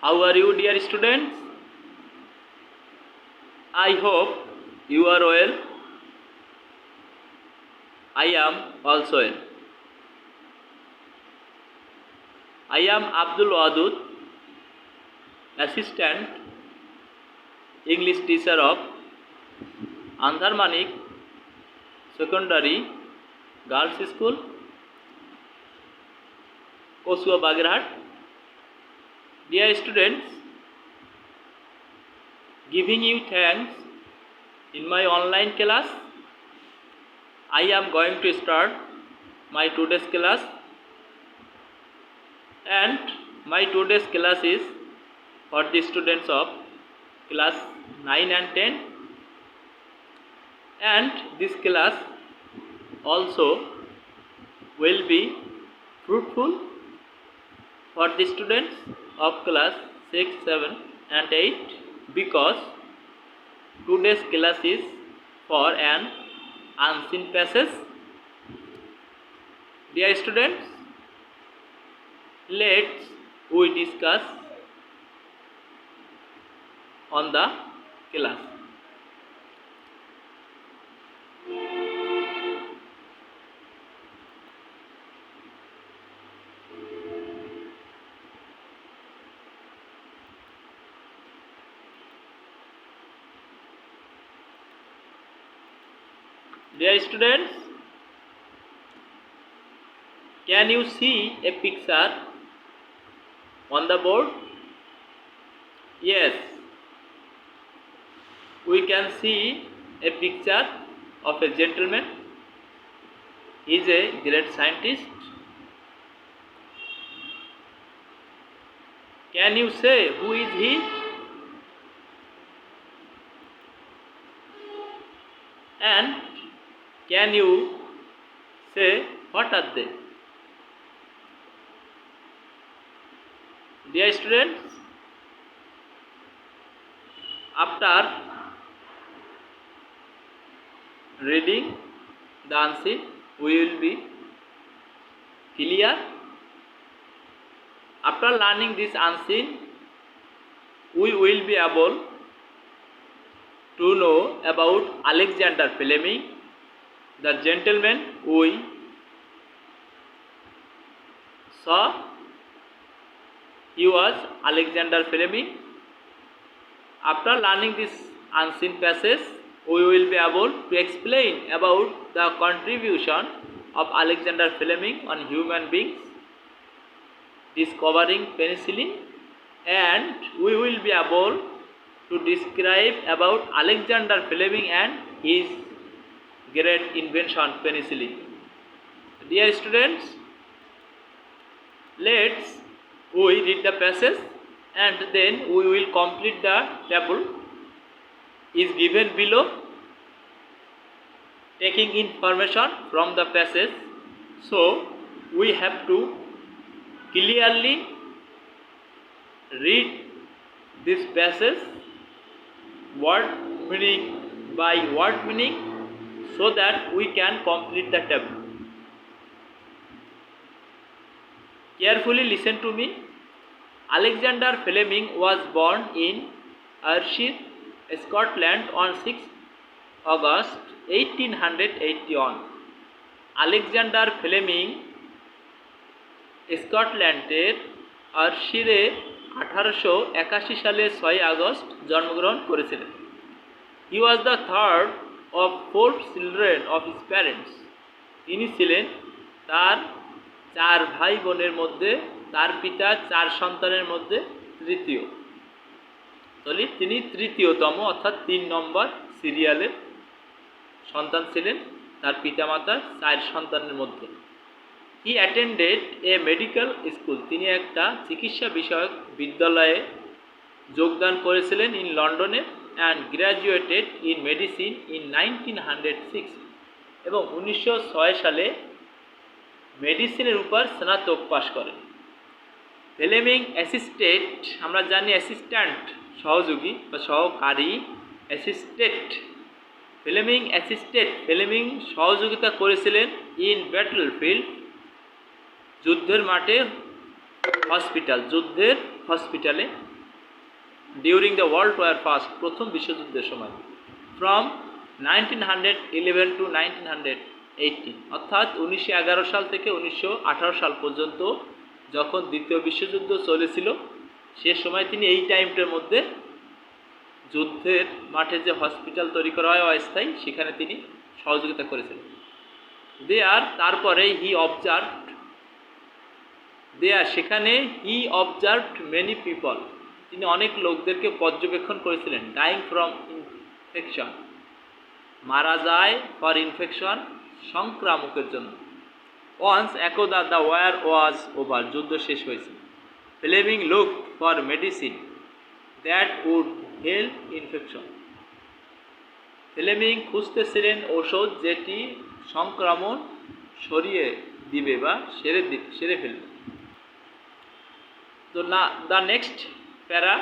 How are you, dear students? I hope you are well. I am also well. I am Abdul Wadud, Assistant English Teacher of Andhar Manik Secondary Girls School, Kosua Bagirhat. Dear students, giving you thanks in my online class. I am going to start my today's class, and my today's class is for the students of class 9 and 10, and this class also will be fruitful for the students of class 6, 7 and 8, because today's class is for an unseen passage. Dear students, let's we discuss on the class. Dear students, can you see a picture on the board? Yes, we can see a picture of a gentleman. He is a great scientist. Can you say who is he? And can you say what are they? Dear students, after reading the answer, we will be clear. After learning this answer, we will be able to know about Alexander Fleming, the gentleman we saw. He was Alexander Fleming. After learning this unseen passage, we will be able to explain about the contribution of Alexander Fleming on human beings, discovering penicillin, and we will be able to describe about Alexander Fleming and his great invention penicillin. Dear students, let's we read the passage and then we will complete the table is given below, taking information from the passage. So we have to clearly read this passage word meaning by word meaning, so that we can complete the table. Carefully listen to me. Alexander Fleming was born in Ayrshire, Scotland on 6 August 1881. Alexander Fleming স্কটল্যান্ডের আর্শিরে 1881 সালে 6 August জন্মগ্রহণ করেছিলেন। He was the third of 4 children of his parents. তিনি ছিলেন তার 4 ভাই বোনের মধ্যে, তার পিতা 4 সন্তানের মধ্যে তৃতীয়। তাহলে তিনি তৃতীয়তম, অর্থাৎ 3 নম্বর সিরিয়ালের সন্তান ছিলেন তার পিতামাতার 4 সন্তানের মধ্যে। He attended a medical school. তিনি একটা চিকিৎসা বিষয়ক বিদ্যালয়ে যোগদান করেছিলেন ইন লন্ডনে, and graduated in medicine in 1906, এবং 1906 সালে মেডিসিনের উপর স্নাতক পাশ করেন। ফ্লেমিং অ্যাসিস্টেড, আমরা জানি অ্যাসিস্ট্যান্ট সহযোগী বা সহকারী, অ্যাসিস্টেড। ফ্লেমিং অ্যাসিস্টেড, ফ্লেমিং সহযোগিতা করেছিলেন ইন ব্যাটলফিল্ড, যুদ্ধের মাঠে হসপিটাল, যুদ্ধের হসপিটালে, during the world war first, প্রথম বিশ্বযুদ্ধের সময়, ফ্রম 1911 টু 1918, অর্থাৎ 1911 সাল থেকে 1918 সাল পর্যন্ত যখন দ্বিতীয় বিশ্বযুদ্ধ চলেছিল সে সময় তিনি এই টাইমটার মধ্যে যুদ্ধের মাঠে যে হসপিটাল তৈরি করা হয় অস্থায়ী, সেখানে তিনি সহযোগিতা করেছিলেন। তারপরে সেখানে হি অবজার্ভড মেনি পিপল, তিনি অনেক লোকদেরকে পর্যবেক্ষণ করেছিলেন, ডাইং ফ্রম ইনফেকশন, মারা যায় ফর ইনফেকশন, সংক্রামকের জন্য। ওয়ান্স একদা দ্য ওয়ার ওয়াজ ওভার, যুদ্ধ শেষ হয়েছে। Fleming look for medicine that would help infection, Fleming খুঁজতেছিলেন ঔষধ যেটি সংক্রমণ সরিয়ে দিবে বা সেরে ফেলবে। তো the next para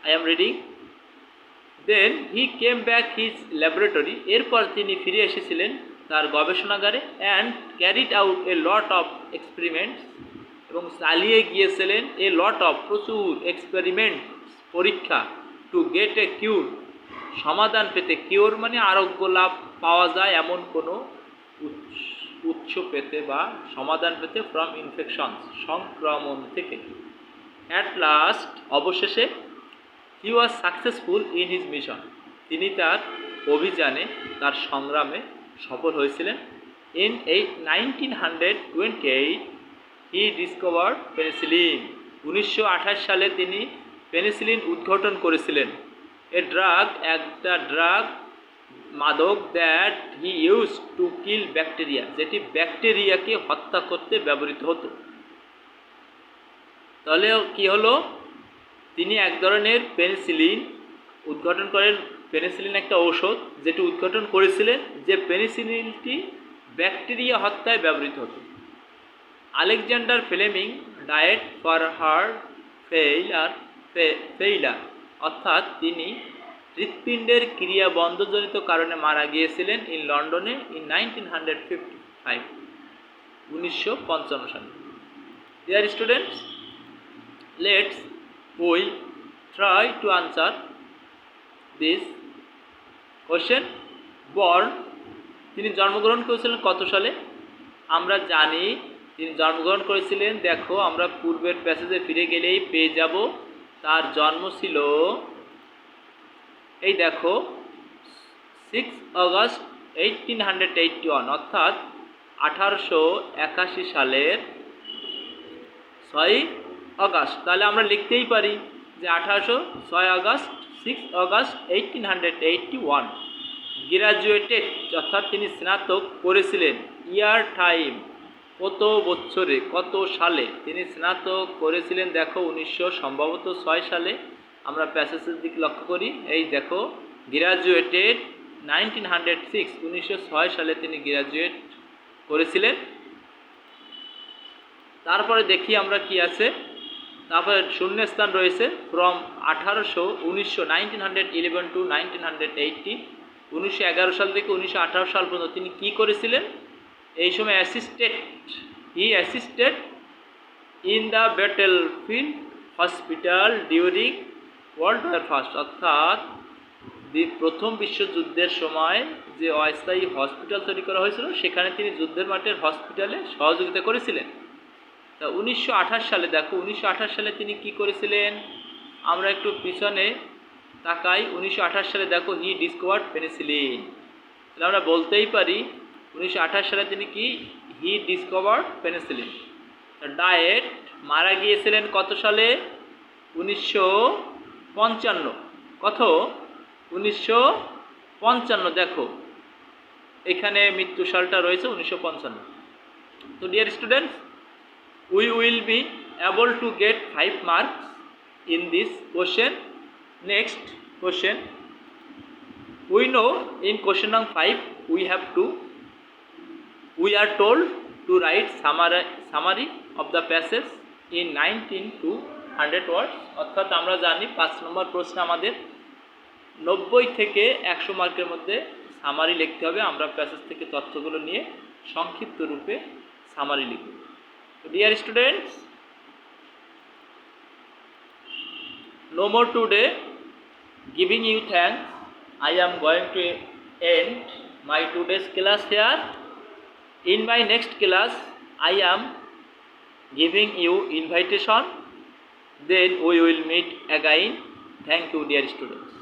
I am reading. Then he came back his laboratory, এরপর তিনি ফিরে এসেছিলেন তার গবেষণাগারে, and carried out a lot of experiments, এবং চালিয়ে গিয়েছিলেন এ লট অফ, প্রচুর এক্সপেরিমেন্ট, পরীক্ষা, টু গেট এ কিউর, সমাধান পেতে, কিওর মানে আরোগ্য লাভ পাওয়া যায় এমন কোনো উৎস পেতে বা সমাধান পেতে, ফ্রম ইনফেকশনস, সংক্রমণ থেকে। অ্যাট লাস্ট, অবশেষে, he was successful in his mission, তিনি তার অভিযানে, তার সংগ্রামে সফল হয়েছিলেন। ইন 1928 হি ডিসকভার্ড পেনিসিলিন, 1928 সালে তিনি পেনিসিলিন উদ্ঘাটন করেছিলেন। এ ড্রাগ, একটা ড্রাগ, মাদক, that he use to kill bacteria, যেটি ব্যাকটেরিয়াকে হত্যা করতে ব্যবহৃত হতো। তাহলে কি হলো, তিনি এক ধরনের পেনিসিলিন উদ্ঘাটন করেন। পেনিসিলিন একটা ঔষধ যেটি উদ্ঘাটন করেছিলেন, যে পেনিসিলিনটি ব্যাকটেরিয়া হত্যায় ব্যবহৃত হতো। Alexander Fleming died for heart failure, অর্থাৎ তিনি হৃৎপিণ্ডের ক্রিয়া বন্ধজনিত কারণে মারা গিয়েছিলেন ইন লন্ডনে ইন 1955, 1955 সালে। Dear students, let's we try to answer this question. Born, তিনি জন্মগ্রহণ করেছিলেন কত সালে? আমরা জানি তিনি জন্মগ্রহণ করেছিলেন, দেখো আমরা পূর্বের প্যাসেজে ফিরে গেলেই পেয়ে যাব, তার জন্ম ছিল, এই দেখো, 6 অগস্ট 1881, অর্থাৎ 1881 সালের 6 অগস্ট। তাহলে আমরা লিখতেই পারি যে 6 আগস্ট 6 অগস্ট 1881। গ্রাজুয়েটেড, অর্থাৎ তিনি স্নাতক করেছিলেন। ইয়ার টাইম, কত বছরে, কত সালে তিনি স্নাতক করেছিলেন? দেখো 1906 সালে। আমরা প্যাসেজের দিকে লক্ষ্য করি, এই দেখো, গ্রাজুয়েটেড 1906, 1906 সালে তিনি গ্রাজুয়েট করেছিলেন। তারপরে দেখি আমরা কি আছে, তারপরে শূন্যস্থান রয়েছে, ফ্রম 1911 টু 1980, 1911 সাল থেকে 1918 সাল পর্যন্ত তিনি কি করেছিলেন? এই সময় he assisted in the battle field hospital during world war first, অর্থাৎ প্রথম বিশ্বযুদ্ধের সময় যে অস্থায়ী হসপিটাল তৈরি করা হয়েছিল সেখানে তিনি যুদ্ধের মাঠের হসপিটালে সহযোগিতা করেছিলেন। তা 1928 সালে দেখো, 1928 সালে তিনি কি করেছিলেন? আমরা একটু পিছনে তাকাই। 1928 সালে দেখো, হি ডিসকভার্ড পেনিসিলিন। তাহলে আমরা বলতেই পারি 1928 সালে তিনি কি? হি ডিসকভার্ড পেনিসিলিন। ডায়েট, মারা গিয়েছিলেন কত সালে? 1955। কত? 1955। দেখো এখানে মৃত্যু সালটা রয়েছে 1955। তো dear students, we will be able to get 5 marks in this question. Next question, we know in question number 5 we are told to write summary of the passage in 19 to 100 words, অর্থাৎ আমরা জানি 5 নম্বর প্রশ্ন আমাদের 90 থেকে 100 মার্কের মধ্যে summary লিখতে হবে। আমরা প্যাসেজ থেকে তথ্যগুলো নিয়ে সংক্ষিপ্ত রূপে সামারি লিখব। Dear students, no more today. Giving you thanks, I am going to end my today's class here. In my next class, I am giving you invitation. Then we will meet again. Thank you, dear students.